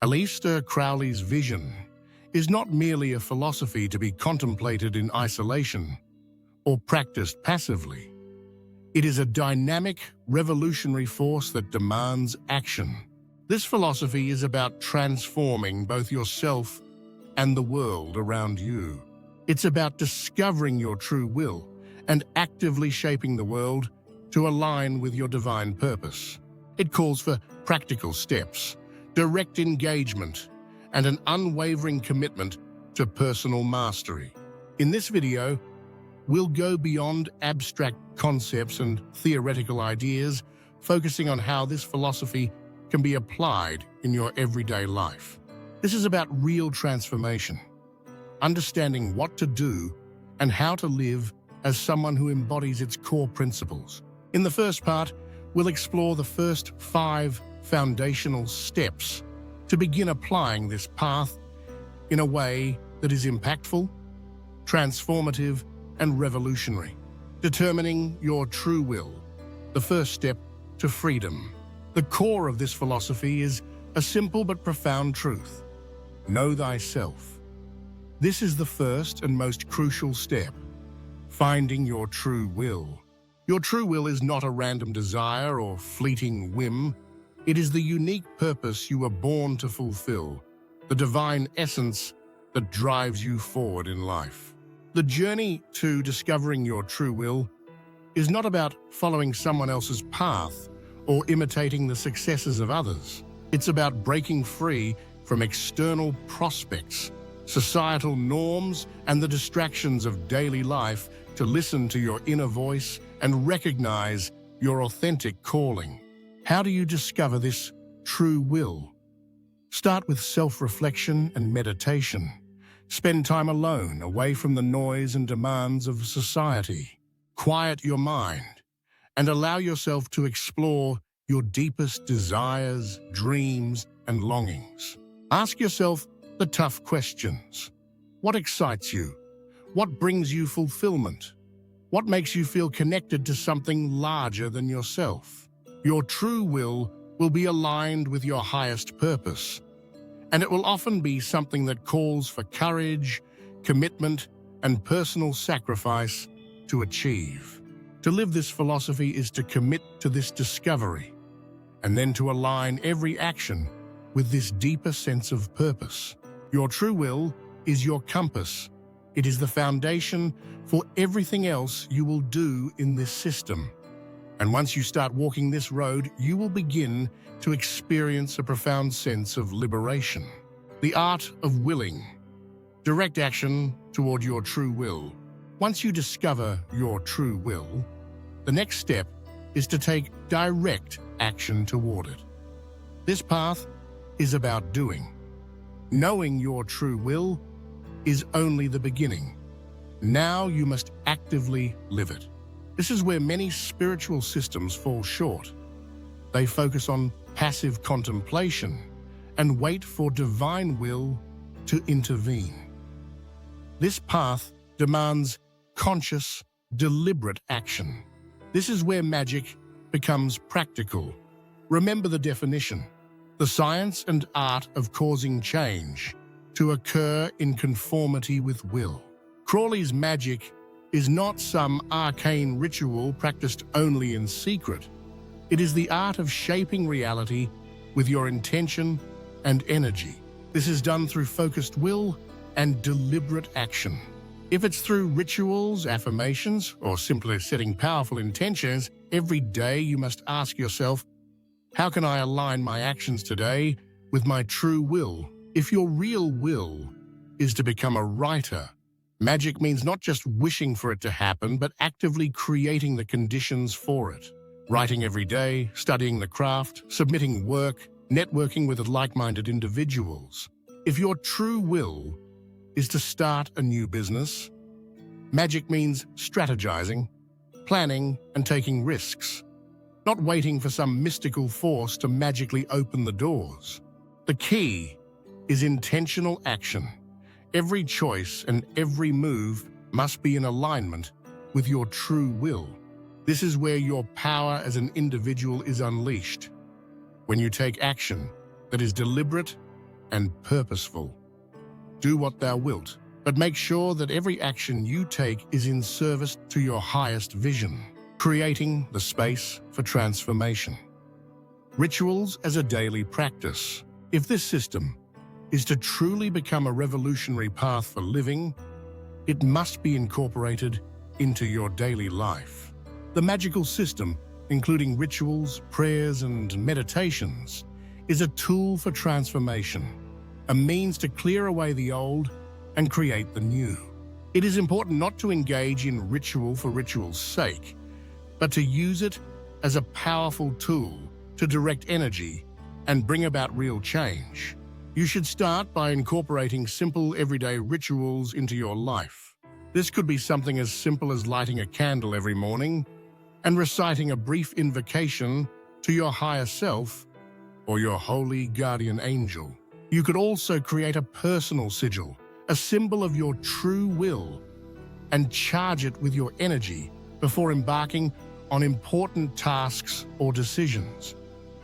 Aleister Crowley's vision is not merely a philosophy to be contemplated in isolation or practiced passively. It is a dynamic, revolutionary force that demands action. This philosophy is about transforming both yourself and the world around you. It's about discovering your true will and actively shaping the world to align with your divine purpose. It calls for practical steps, direct engagement, and an unwavering commitment to personal mastery. In this video, we'll go beyond abstract concepts and theoretical ideas, focusing on how this philosophy can be applied in your everyday life. This is about real transformation, understanding what to do and how to live as someone who embodies its core principles. In the first part, we'll explore the first 5 foundational steps to begin applying this path in a way that is impactful, transformative, and revolutionary. Determining your true will, the first step to freedom. The core of this philosophy is a simple but profound truth: know thyself. This is the first and most crucial step, finding your true will. Your true will is not a random desire or fleeting whim. It is the unique purpose you were born to fulfill, the divine essence that drives you forward in life. The journey to discovering your true will is not about following someone else's path or imitating the successes of others. It's about breaking free from external prospects, societal norms, and the distractions of daily life to listen to your inner voice and recognize your authentic calling. How do you discover this true will? Start with self-reflection and meditation. Spend time alone, away from the noise and demands of society. Quiet your mind and allow yourself to explore your deepest desires, dreams, and longings. Ask yourself the tough questions. What excites you? What brings you fulfillment? What makes you feel connected to something larger than yourself? Your true will be aligned with your highest purpose, and it will often be something that calls for courage, commitment, and personal sacrifice to achieve. To live this philosophy is to commit to this discovery, and then to align every action with this deeper sense of purpose. Your true will is your compass. It is the foundation for everything else you will do in this system. And once you start walking this road, you will begin to experience a profound sense of liberation. The art of willing. Direct action toward your true will. Once you discover your true will, the next step is to take direct action toward it. This path is about doing. Knowing your true will is only the beginning. Now you must actively live it. This is where many spiritual systems fall short. They focus on passive contemplation and wait for divine will to intervene. This path demands conscious, deliberate action. This is where magic becomes practical. Remember the definition: the science and art of causing change to occur in conformity with will. Crowley's magic is not some arcane ritual practiced only in secret. It is the art of shaping reality with your intention and energy. This is done through focused will and deliberate action. If it's through rituals, affirmations, or simply setting powerful intentions, every day you must ask yourself, how can I align my actions today with my true will? If your real will is to become a writer, magic means not just wishing for it to happen, but actively creating the conditions for it. Writing every day, studying the craft, submitting work, networking with like-minded individuals. If your true will is to start a new business, magic means strategizing, planning, and taking risks, not waiting for some mystical force to magically open the doors. The key is intentional action. Every choice and every move must be in alignment with your true will. This is where your power as an individual is unleashed. When you take action that is deliberate, and purposeful. Do what thou wilt, but make sure that every action you take is in service to your highest vision, creating the space for transformation. Rituals as a daily practice. If this system is to truly become a revolutionary path for living, it must be incorporated into your daily life. The magical system, including rituals, prayers, and meditations, is a tool for transformation, a means to clear away the old and create the new. It is important not to engage in ritual for ritual's sake, but to use it as a powerful tool to direct energy and bring about real change. You should start by incorporating simple everyday rituals into your life. This could be something as simple as lighting a candle every morning and reciting a brief invocation to your higher self or your holy guardian angel. You could also create a personal sigil, a symbol of your true will, and charge it with your energy before embarking on important tasks or decisions.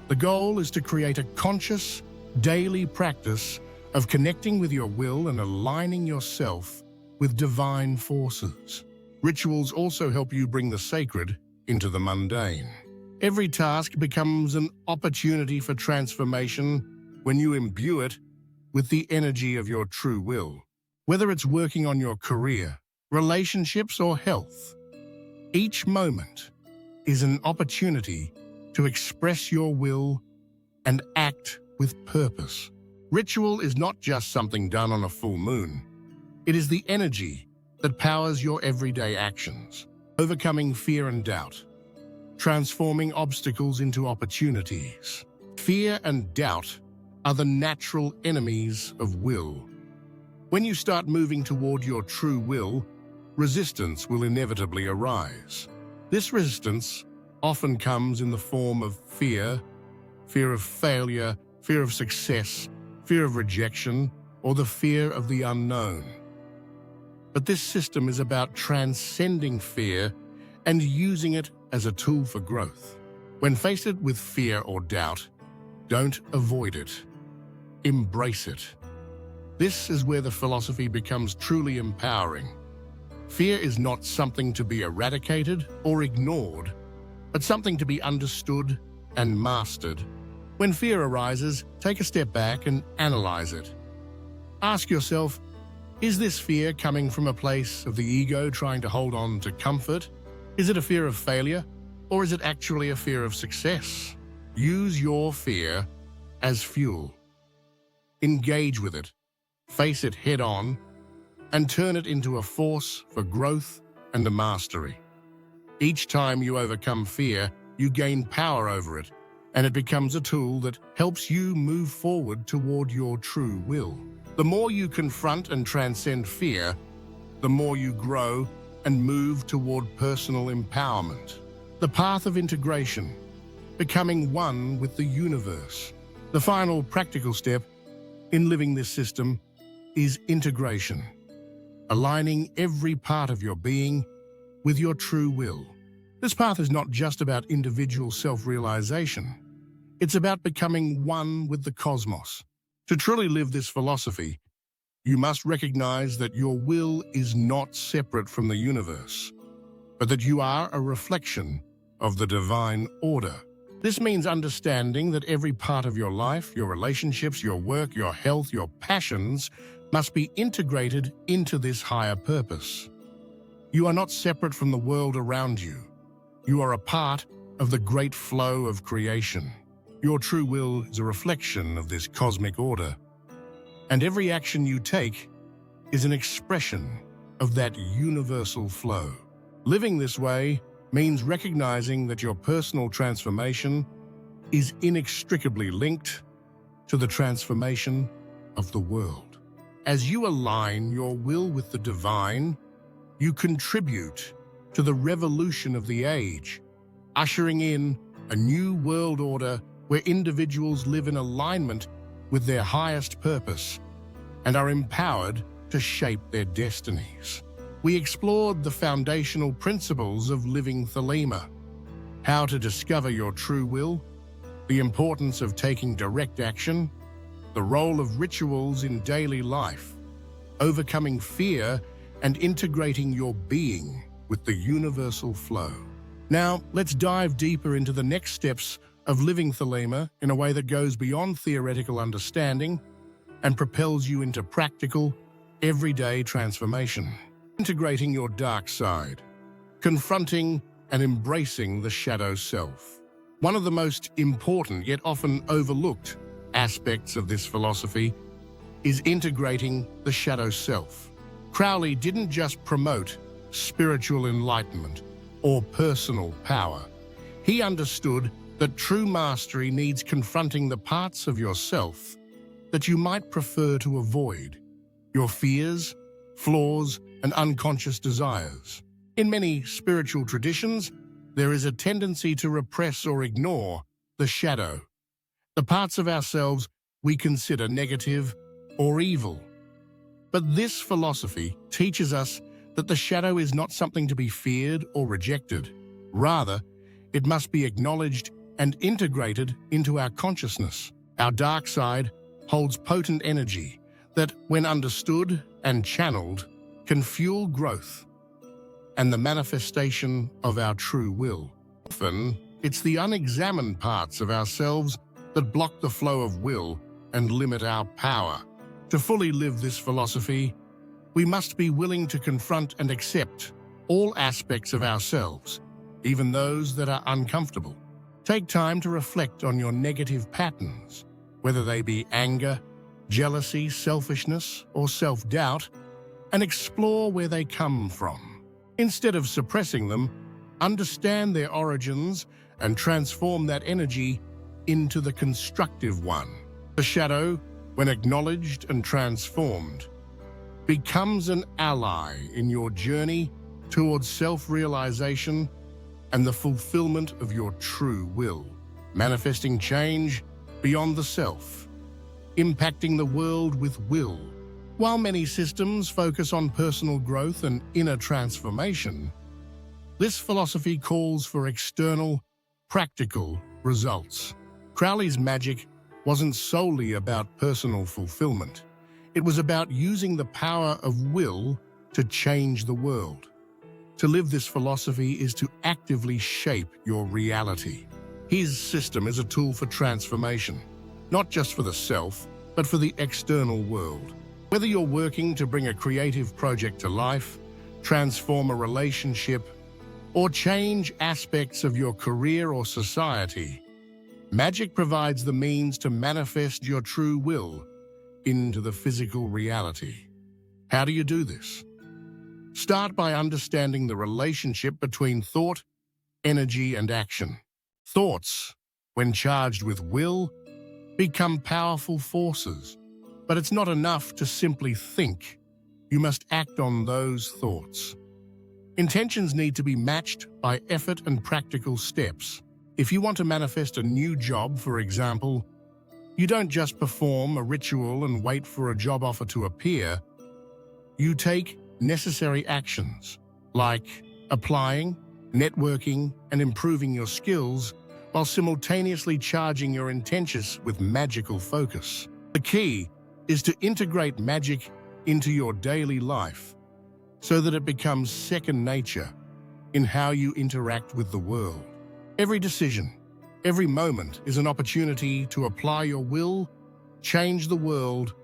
The goal is to create a conscious, daily practice of connecting with your will and aligning yourself with divine forces. Rituals also help you bring the sacred into the mundane. Every task becomes an opportunity for transformation when you imbue it with the energy of your true will. Whether it's working on your career, relationships, or health, each moment is an opportunity to express your will and act with purpose. Ritual is not just something done on a full moon. It is the energy that powers your everyday actions, overcoming fear and doubt, transforming obstacles into opportunities. Fear and doubt are the natural enemies of will. When you start moving toward your true will, resistance will inevitably arise. This resistance often comes in the form of fear of failure, fear of success, fear of rejection, or the fear of the unknown. But this system is about transcending fear and using it as a tool for growth. When faced with fear or doubt, don't avoid it. Embrace it. This is where the philosophy becomes truly empowering. Fear is not something to be eradicated or ignored, but something to be understood and mastered. When fear arises, take a step back and analyze it. Ask yourself, is this fear coming from a place of the ego trying to hold on to comfort? Is it a fear of failure, or is it actually a fear of success? Use your fear as fuel. Engage with it, face it head-on, and turn it into a force for growth and mastery. Each time you overcome fear, you gain power over it, and it becomes a tool that helps you move forward toward your true will. The more you confront and transcend fear, the more you grow and move toward personal empowerment. The path of integration, becoming one with the universe. The final practical step in living this system is integration, aligning every part of your being with your true will. This path is not just about individual self-realization. It's about becoming one with the cosmos. To truly live this philosophy, you must recognize that your will is not separate from the universe, but that you are a reflection of the divine order. This means understanding that every part of your life, your relationships, your work, your health, your passions, must be integrated into this higher purpose. You are not separate from the world around you. You are a part of the great flow of creation. Your true will is a reflection of this cosmic order, and every action you take is an expression of that universal flow. Living this way means recognizing that your personal transformation is inextricably linked to the transformation of the world. As you align your will with the divine, you contribute to the revolution of the age, ushering in a new world order where individuals live in alignment with their highest purpose and are empowered to shape their destinies. We explored the foundational principles of living Thelema, how to discover your true will, the importance of taking direct action, the role of rituals in daily life, overcoming fear and integrating your being with the universal flow. Now, let's dive deeper into the next steps of living Thelema in a way that goes beyond theoretical understanding and propels you into practical, everyday transformation. Integrating your dark side, confronting and embracing the shadow self. One of the most important yet often overlooked aspects of this philosophy is integrating the shadow self. Crowley didn't just promote spiritual enlightenment or personal power. He understood that true mastery needs confronting the parts of yourself that you might prefer to avoid, your fears, flaws, and unconscious desires. In many spiritual traditions, there is a tendency to repress or ignore the shadow, the parts of ourselves we consider negative or evil. But this philosophy teaches us that the shadow is not something to be feared or rejected. Rather, it must be acknowledged and integrated into our consciousness. Our dark side holds potent energy that, when understood and channeled, can fuel growth and the manifestation of our true will. Often, it's the unexamined parts of ourselves that block the flow of will and limit our power. To fully live this philosophy, we must be willing to confront and accept all aspects of ourselves, even those that are uncomfortable. Take time to reflect on your negative patterns, whether they be anger, jealousy, selfishness, or self-doubt, and explore where they come from. Instead of suppressing them, understand their origins and transform that energy into the constructive one. The shadow, when acknowledged and transformed, becomes an ally in your journey towards self-realization and the fulfillment of your true will, manifesting change beyond the self, impacting the world with will. While many systems focus on personal growth and inner transformation, this philosophy calls for external, practical results. Crowley's magic wasn't solely about personal fulfillment. It was about using the power of will to change the world. To live this philosophy is to actively shape your reality. His system is a tool for transformation, not just for the self, but for the external world. Whether you're working to bring a creative project to life, transform a relationship, or change aspects of your career or society, magic provides the means to manifest your true will into the physical reality. How do you do this? Start by understanding the relationship between thought, energy, and action. Thoughts, when charged with will, become powerful forces. But it's not enough to simply think. You must act on those thoughts. Intentions need to be matched by effort and practical steps. If you want to manifest a new job, for example, you don't just perform a ritual and wait for a job offer to appear. You take necessary actions, like applying, networking, and improving your skills, while simultaneously charging your intentions with magical focus. The key is to integrate magic into your daily life so that it becomes second nature in how you interact with the world. Every decision, every moment is an opportunity to apply your will, change the world,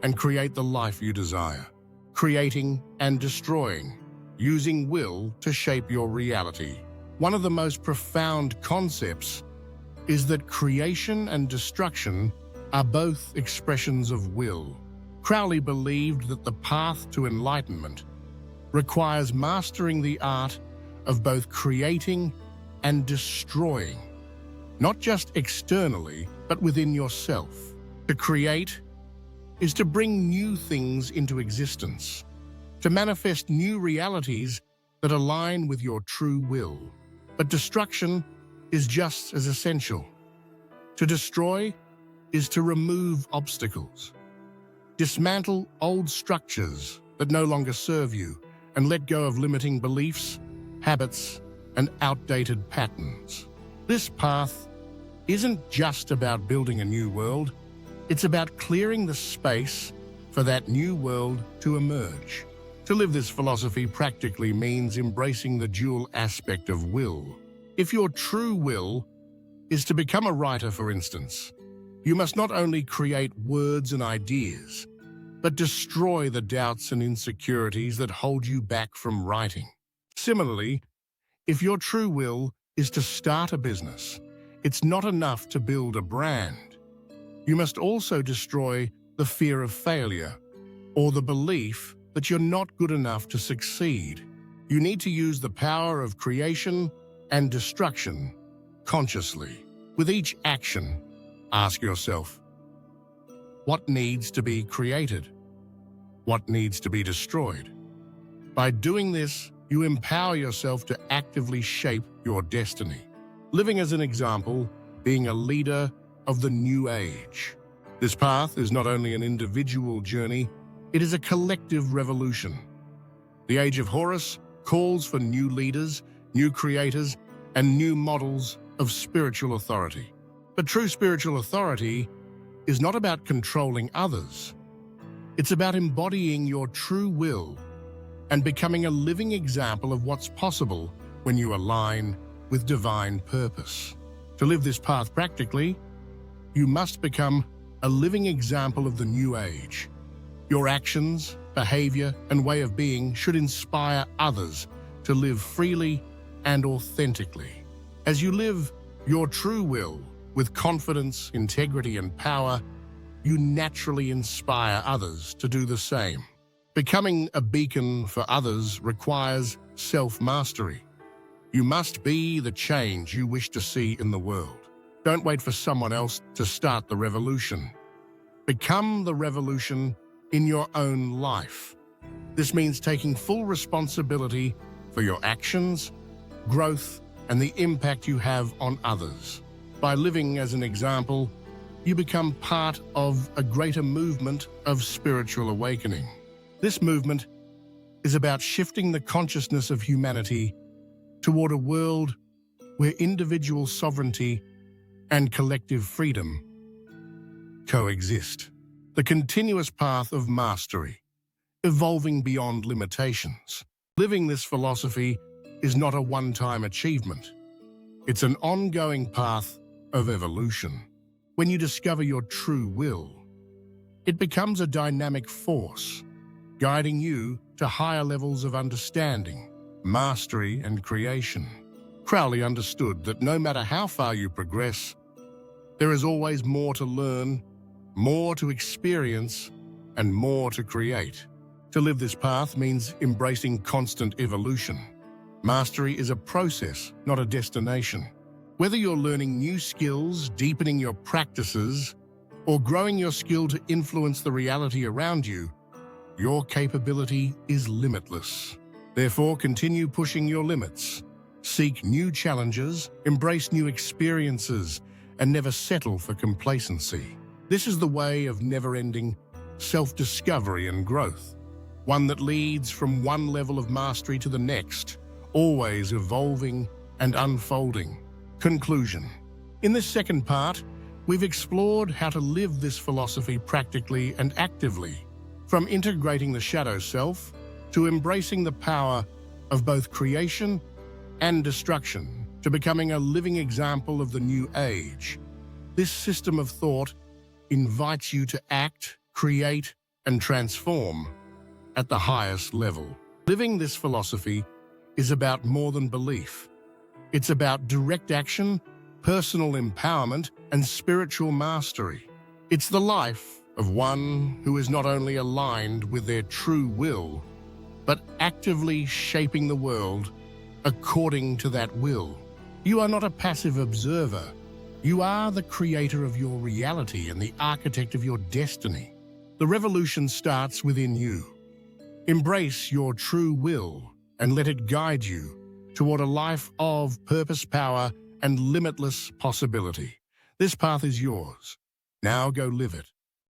and create the life you desire. Creating and destroying, using will to shape your reality. One of the most profound concepts is that creation and destruction are both expressions of will. Crowley believed that the path to enlightenment requires mastering the art of both creating and destroying, not just externally, but within yourself. To create is to bring new things into existence, to manifest new realities that align with your true will. But destruction is just as essential. To destroy is to remove obstacles, dismantle old structures that no longer serve you, and let go of limiting beliefs, habits, and outdated patterns. This path isn't just about building a new world, It's about clearing the space for that new world to emerge. To live this philosophy practically means embracing the dual aspect of will. If your true will is to become a writer, for instance, you must not only create words and ideas, but destroy the doubts and insecurities that hold you back from writing. Similarly, if your true will is to start a business, it's not enough to build a brand. You must also destroy the fear of failure or the belief that you're not good enough to succeed. You need to use the power of creation and destruction consciously. With each action, ask yourself, what needs to be created? What needs to be destroyed? By doing this, you empower yourself to actively shape your destiny. Living as an example, being a leader of the new age. This path is not only an individual journey, it is a collective revolution. The Age of Horus calls for new leaders, new creators, and new models of spiritual authority. But true spiritual authority is not about controlling others. It's about embodying your true will and becoming a living example of what's possible when you align with divine purpose. To live this path practically, you must become a living example of the new age. Your actions, behavior, and way of being should inspire others to live freely and authentically. As you live your true will with confidence, integrity, and power, you naturally inspire others to do the same. Becoming a beacon for others requires self-mastery. You must be the change you wish to see in the world. Don't wait for someone else to start the revolution. Become the revolution in your own life. This means taking full responsibility for your actions, growth, and the impact you have on others. By living as an example, you become part of a greater movement of spiritual awakening. This movement is about shifting the consciousness of humanity toward a world where individual sovereignty and collective freedom coexist. The continuous path of mastery, evolving beyond limitations. Living this philosophy is not a one-time achievement. It's an ongoing path of evolution. When you discover your true will, it becomes a dynamic force, guiding you to higher levels of understanding, mastery, and creation. Crowley understood that no matter how far you progress, there is always more to learn, more to experience, and more to create. To live this path means embracing constant evolution. Mastery is a process, not a destination. Whether you're learning new skills, deepening your practices, or growing your skill to influence the reality around you, your capability is limitless. Therefore, continue pushing your limits. Seek new challenges, embrace new experiences, and never settle for complacency. This is the way of never-ending self-discovery and growth, one that leads from one level of mastery to the next, always evolving and unfolding. Conclusion. In this second part, we've explored how to live this philosophy practically and actively, from integrating the shadow self to embracing the power of both creation and destruction, to becoming a living example of the new age. This system of thought invites you to act, create, and transform at the highest level. Living this philosophy is about more than belief. It's about direct action, personal empowerment, and spiritual mastery. It's the life of one who is not only aligned with their true will, but actively shaping the world according to that will. You are not a passive observer. You are the creator of your reality and the architect of your destiny. The revolution starts within you. Embrace your true will and let it guide you toward a life of purpose, power, and limitless possibility. This path is yours. Now go live it.